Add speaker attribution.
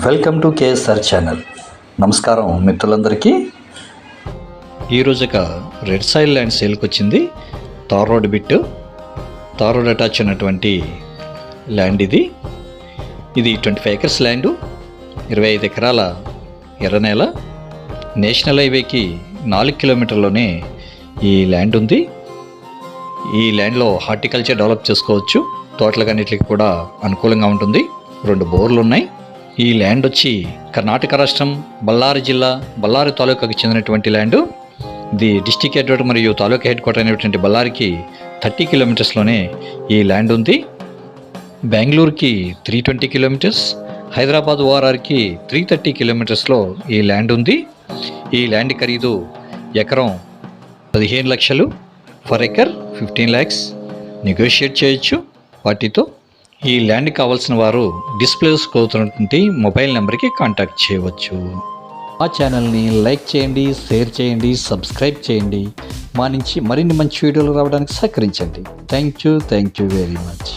Speaker 1: Welcome to KSR channel. నమస్కారం మిత్రులందరికీ. ఈరోజు ఒక రెడ్ సాయిల్ ల్యాండ్ సేల్కి వచ్చింది. తార్ రోడ్ అటాచ్ ఉన్నటువంటి ల్యాండ్ ఇది 25 ఎకర్స్ ల్యాండు, 25 ఎకరాల ఎర్ర నేల. నేషనల్ హైవేకి 4 కిలోమీటర్లోనే ఈ ల్యాండ్ ఉంది. ఈ ల్యాండ్లో హార్టికల్చర్ డెవలప్ చేసుకోవచ్చు. తోటలకన్నిటికి కూడా అనుకూలంగా ఉంటుంది. 2 బోర్లు ఉన్నాయి. ఈ ల్యాండ్ వచ్చి కర్ణాటక రాష్ట్రం బళ్ళారి జిల్లా బళ్ళారి తాలూకాకి చెందినటువంటి ల్యాండు. ఇది డిస్టిక్ హెడ్ క్వార్టర్ మరియు తాలూకా హెడ్ క్వార్టర్ అయినటువంటి బళ్ళారికి 30 కిలోమీటర్స్లోనే ఈ ల్యాండ్ ఉంది. బెంగళూరుకి 320 కిలోమీటర్స్, హైదరాబాద్ ఓఆర్ఆర్కి 330 కిలోమీటర్స్లో ఈ ల్యాండ్ ఉంది. ఈ ల్యాండ్ ఖరీదు ఎకరం 15 లక్షలు, ఫర్ ఎకర్ 15 lakhs. నెగోషియేట్ చేయొచ్చు వాటితో. ఈ ల్యాండ్ కావాల్సిన వారు డిస్ప్లేస్ అవుతున్నటువంటి మొబైల్ నెంబర్కి కాంటాక్ట్ చేయవచ్చు. మా ఛానల్ని లైక్ చేయండి, షేర్ చేయండి, సబ్స్క్రైబ్ చేయండి. మా నుంచి మరిన్ని మంచి వీడియోలు రావడానికి సహకరించండి. Thank you very much.